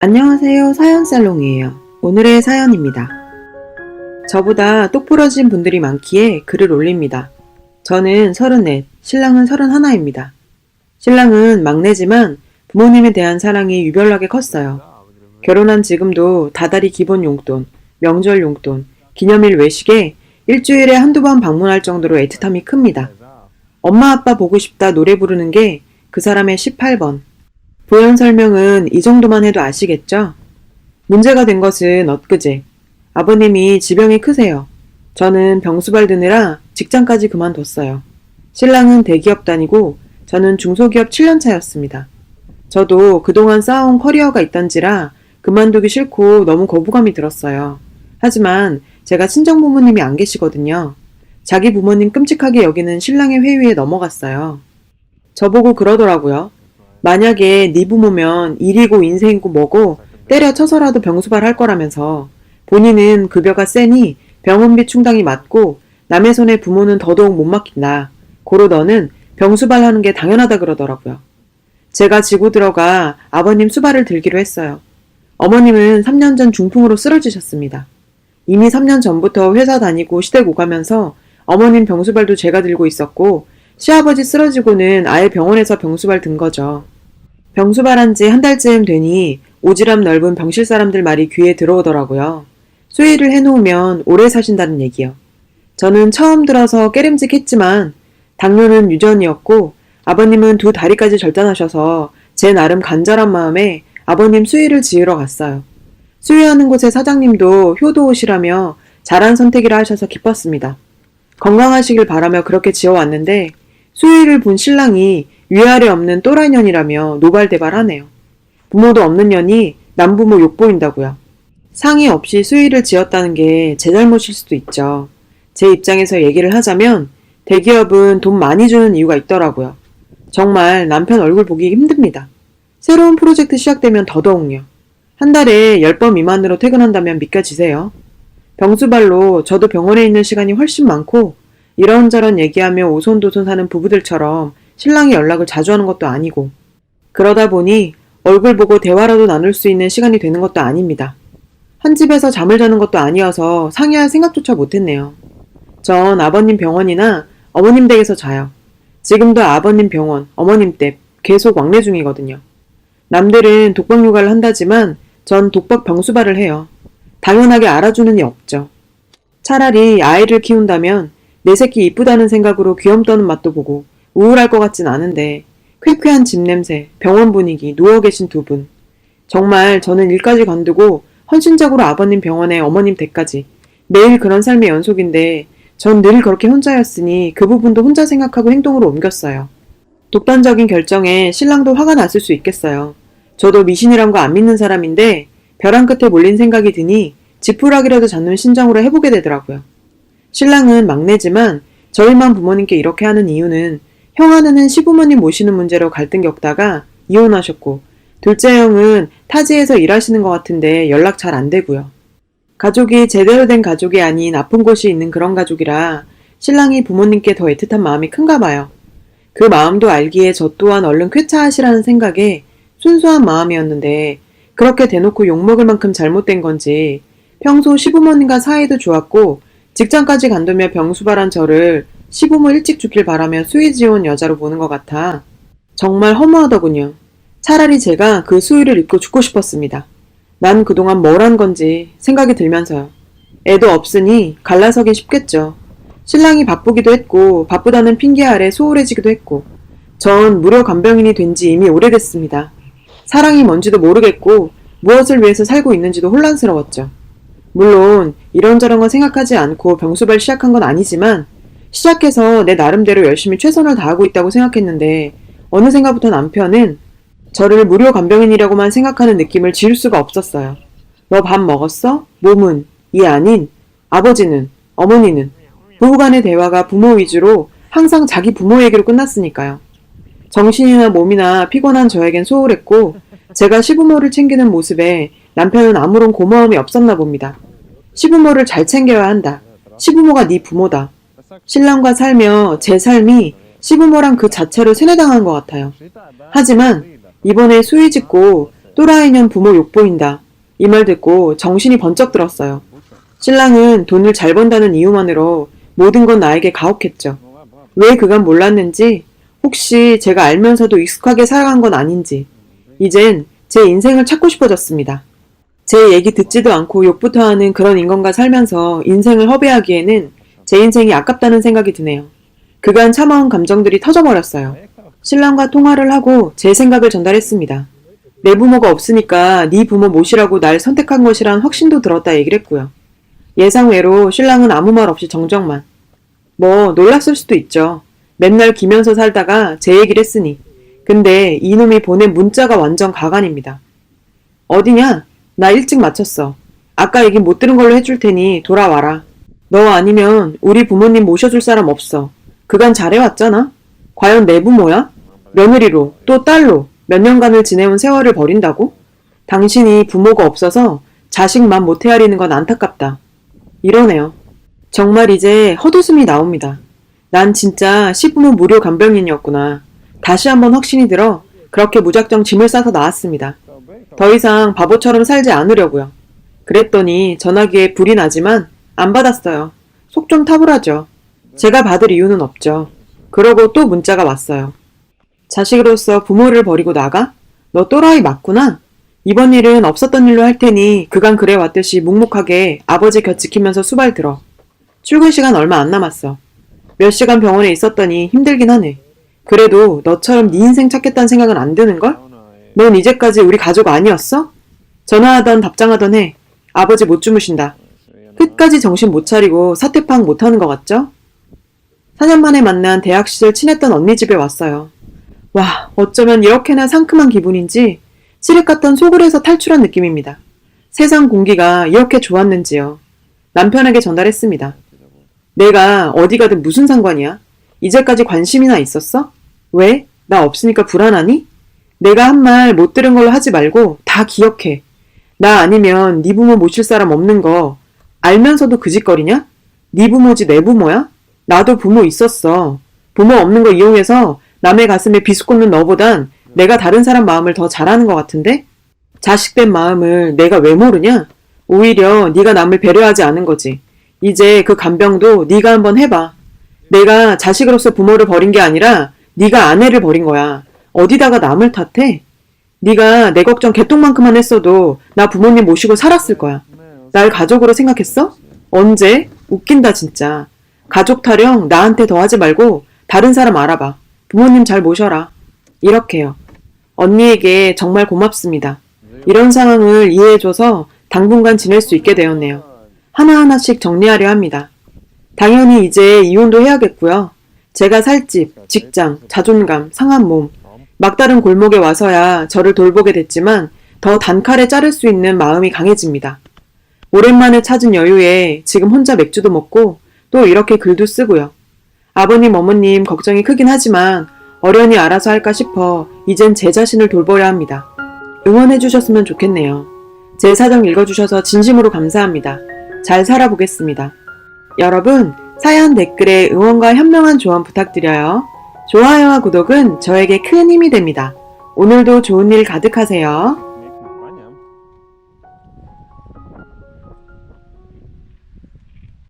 안녕하세요. 사연살롱이에요. 오늘의 사연입니다. 저보다 똑부러진 분들이 많기에 글을 올립니다. 저는 34, 신랑은 31입니다. 신랑은 막내지만 부모님에 대한 사랑이 유별나게 컸어요. 결혼한 지금도 다달이 기본 용돈, 명절 용돈, 기념일 외식에 일주일에 한두 번 방문할 정도로 애틋함이 큽니다. 엄마 아빠 보고 싶다 노래 부르는 게 그 사람의 18번. 부연 설명은 이 정도만 해도 아시겠죠? 문제가 된 것은 엊그제. 아버님이 지병이 크세요. 저는 병수발 드느라 직장까지 그만뒀어요. 신랑은 대기업 다니고 저는 중소기업 7년차였습니다. 저도 그동안 쌓아온 커리어가 있던지라 그만두기 싫고 너무 거부감이 들었어요. 하지만 제가 친정부모님이 안 계시거든요. 자기 부모님 끔찍하게 여기는 신랑의 회유에 넘어갔어요. 저보고 그러더라고요. 만약에 네 부모면 일이고 인생이고 뭐고 때려쳐서라도 병수발 할 거라면서 본인은 급여가 세니 병원비 충당이 맞고 남의 손에 부모는 더더욱 못 맡긴다. 고로 너는 병수발 하는 게 당연하다 그러더라고요. 제가 지고 들어가 아버님 수발을 들기로 했어요. 어머님은 3년 전 중풍으로 쓰러지셨습니다. 이미 3년 전부터 회사 다니고 시댁 오가면서 어머님 병수발도 제가 들고 있었고 시아버지 쓰러지고는 아예 병원에서 병수발 든 거죠. 병수발한 지 한 달쯤 되니 오지랖 넓은 병실 사람들 말이 귀에 들어오더라고요. 수의를 해놓으면 오래 사신다는 얘기요. 저는 처음 들어서 깨름직했지만 당뇨는 유전이었고 아버님은 두 다리까지 절단하셔서 제 나름 간절한 마음에 아버님 수의를 지으러 갔어요. 수의하는 곳의 사장님도 효도오시라며 잘한 선택이라 하셔서 기뻤습니다. 건강하시길 바라며 그렇게 지어왔는데 수의를 본 신랑이 위아래 없는 또라이 년이라며 노발대발하네요. 부모도 없는 년이 남부모 욕보인다고요. 상의 없이 수의를 지었다는 게 제 잘못일 수도 있죠. 제 입장에서 얘기를 하자면 대기업은 돈 많이 주는 이유가 있더라고요. 정말 남편 얼굴 보기 힘듭니다. 새로운 프로젝트 시작되면 더더욱요. 한 달에 10번 미만으로 퇴근한다면 믿겨지세요? 병수발로 저도 병원에 있는 시간이 훨씬 많고 이런저런 얘기하며 오손도손 사는 부부들처럼 신랑이 연락을 자주 하는 것도 아니고 그러다 보니 얼굴 보고 대화라도 나눌 수 있는 시간이 되는 것도 아닙니다. 한 집에서 잠을 자는 것도 아니어서 상의할 생각조차 못했네요. 전 아버님 병원이나 어머님 댁에서 자요. 지금도 아버님 병원, 어머님 댁 계속 왕래 중이거든요. 남들은 독박 육아를 한다지만 전 독박 병수발을 해요. 당연하게 알아주는 이 없죠. 차라리 아이를 키운다면 내 새끼 이쁘다는 생각으로 귀염 떠는 맛도 보고 우울할 것 같진 않은데 쾌쾌한 집 냄새, 병원 분위기, 누워 계신 두 분. 정말 저는 일까지 관두고 헌신적으로 아버님 병원에 어머님 댁까지 매일 그런 삶의 연속인데 전 늘 그렇게 혼자였으니 그 부분도 혼자 생각하고 행동으로 옮겼어요. 독단적인 결정에 신랑도 화가 났을 수 있겠어요. 저도 미신이란 거 안 믿는 사람인데 벼랑 끝에 몰린 생각이 드니 지푸라기라도 잡는 심정으로 해보게 되더라고요. 신랑은 막내지만 저희만 부모님께 이렇게 하는 이유는 형 하나는 시부모님 모시는 문제로 갈등 겪다가 이혼하셨고 둘째 형은 타지에서 일하시는 것 같은데 연락 잘 안 되고요. 가족이 제대로 된 가족이 아닌 아픈 곳이 있는 그런 가족이라 신랑이 부모님께 더 애틋한 마음이 큰가 봐요. 그 마음도 알기에 저 또한 얼른 쾌차하시라는 생각에 순수한 마음이었는데 그렇게 대놓고 욕먹을 만큼 잘못된 건지 평소 시부모님과 사이도 좋았고 직장까지 간두며 병수발한 저를 시부모 일찍 죽길 바라며 수의 지온 여자로 보는 것 같아 정말 허무하더군요. 차라리 제가 그 수의를 잊고 죽고 싶었습니다. 난 그동안 뭘 한 건지 생각이 들면서요. 애도 없으니 갈라서긴 쉽겠죠. 신랑이 바쁘기도 했고 바쁘다는 핑계 아래 소홀해지기도 했고 전 무료 간병인이 된 지 이미 오래됐습니다. 사랑이 뭔지도 모르겠고 무엇을 위해서 살고 있는지도 혼란스러웠죠. 물론 이런저런 건 생각하지 않고 병수발 시작한 건 아니지만 시작해서 내 나름대로 열심히 최선을 다하고 있다고 생각했는데 어느샌가부터 남편은 저를 무료 간병인이라고만 생각하는 느낌을 지울 수가 없었어요. 너 밥 먹었어? 몸은? 이 아닌 아버지는? 어머니는? 부부간의 대화가 부모 위주로 항상 자기 부모 얘기로 끝났으니까요. 정신이나 몸이나 피곤한 저에겐 소홀했고 제가 시부모를 챙기는 모습에 남편은 아무런 고마움이 없었나 봅니다. 시부모를 잘 챙겨야 한다. 시부모가 네 부모다. 신랑과 살며 제 삶이 시부모랑 그 자체로 세뇌당한 것 같아요. 하지만 이번에 수의 짓고 또라이년 부모 욕보인다. 이 말 듣고 정신이 번쩍 들었어요. 신랑은 돈을 잘 번다는 이유만으로 모든 건 나에게 가혹했죠. 왜 그간 몰랐는지, 혹시 제가 알면서도 익숙하게 살아간 건 아닌지, 이젠 제 인생을 찾고 싶어졌습니다. 제 얘기 듣지도 않고 욕부터 하는 그런 인간과 살면서 인생을 허비하기에는 제 인생이 아깝다는 생각이 드네요. 그간 참아온 감정들이 터져버렸어요. 신랑과 통화를 하고 제 생각을 전달했습니다. 내 부모가 없으니까 네 부모 모시라고 날 선택한 것이란 확신도 들었다 얘기를 했고요. 예상외로 신랑은 아무 말 없이 정적만. 뭐 놀랐을 수도 있죠. 맨날 기면서 살다가 제 얘기를 했으니. 근데 이놈이 보낸 문자가 완전 가관입니다. 어디냐? 나 일찍 마쳤어. 아까 얘기 못 들은 걸로 해줄 테니 돌아와라. 너 아니면 우리 부모님 모셔줄 사람 없어. 그간 잘해왔잖아. 과연 내 부모야? 며느리로 또 딸로 몇 년간을 지내온 세월을 버린다고? 당신이 부모가 없어서 자식만 못 헤아리는 건 안타깝다. 이러네요. 정말 이제 헛웃음이 나옵니다. 난 진짜 시부모 무료 간병인이었구나. 다시 한번 확신이 들어 그렇게 무작정 짐을 싸서 나왔습니다. 더 이상 바보처럼 살지 않으려고요. 그랬더니 전화기에 불이 나지만 안 받았어요. 속 좀 타불하죠. 제가 받을 이유는 없죠. 그러고 또 문자가 왔어요. 자식으로서 부모를 버리고 나가? 너 또라이 맞구나? 이번 일은 없었던 일로 할 테니 그간 그래왔듯이 묵묵하게 아버지 곁 지키면서 수발 들어. 출근 시간 얼마 안 남았어. 몇 시간 병원에 있었더니 힘들긴 하네. 그래도 너처럼 네 인생 찾겠다는 생각은 안 드는걸? 넌 이제까지 우리 가족 아니었어? 전화하던 답장하던 해. 아버지 못 주무신다. 끝까지 정신 못 차리고 사태 파악 못하는 것 같죠? 4년 만에 만난 대학 시절 친했던 언니 집에 왔어요. 와, 어쩌면 이렇게나 상큼한 기분인지 칠흑 같던 소굴에서 탈출한 느낌입니다. 세상 공기가 이렇게 좋았는지요. 남편에게 전달했습니다. 내가 어디 가든 무슨 상관이야? 이제까지 관심이나 있었어? 왜? 나 없으니까 불안하니? 내가 한 말 못 들은 걸로 하지 말고 다 기억해. 나 아니면 네 부모 모실 사람 없는 거 알면서도 그 짓거리냐? 네 부모지 내 부모야? 나도 부모 있었어. 부모 없는 거 이용해서 남의 가슴에 비수꽂는 너보단 내가 다른 사람 마음을 더 잘하는 것 같은데? 자식된 마음을 내가 왜 모르냐? 오히려 네가 남을 배려하지 않은 거지. 이제 그 간병도 네가 한번 해봐. 내가 자식으로서 부모를 버린 게 아니라 네가 아내를 버린 거야. 어디다가 남을 탓해? 네가 내 걱정 개똥만큼만 했어도 나 부모님 모시고 살았을 거야. 날 가족으로 생각했어? 언제? 웃긴다 진짜. 가족 타령 나한테 더 하지 말고 다른 사람 알아봐. 부모님 잘 모셔라. 이렇게요. 언니에게 정말 고맙습니다. 이런 상황을 이해해줘서 당분간 지낼 수 있게 되었네요. 하나하나씩 정리하려 합니다. 당연히 이제 이혼도 해야겠고요. 제가 살 집, 직장, 자존감, 상한 몸, 막다른 골목에 와서야 저를 돌보게 됐지만 더 단칼에 자를 수 있는 마음이 강해집니다. 오랜만에 찾은 여유에 지금 혼자 맥주도 먹고 또 이렇게 글도 쓰고요. 아버님, 어머님 걱정이 크긴 하지만 어련히 알아서 할까 싶어 이젠 제 자신을 돌보려 합니다. 응원해주셨으면 좋겠네요. 제 사정 읽어주셔서 진심으로 감사합니다. 잘 살아보겠습니다. 여러분, 사연 댓글에 응원과 현명한 조언 부탁드려요. 좋아요와 구독은 저에게 큰 힘이 됩니다. 오늘도 좋은 일 가득하세요.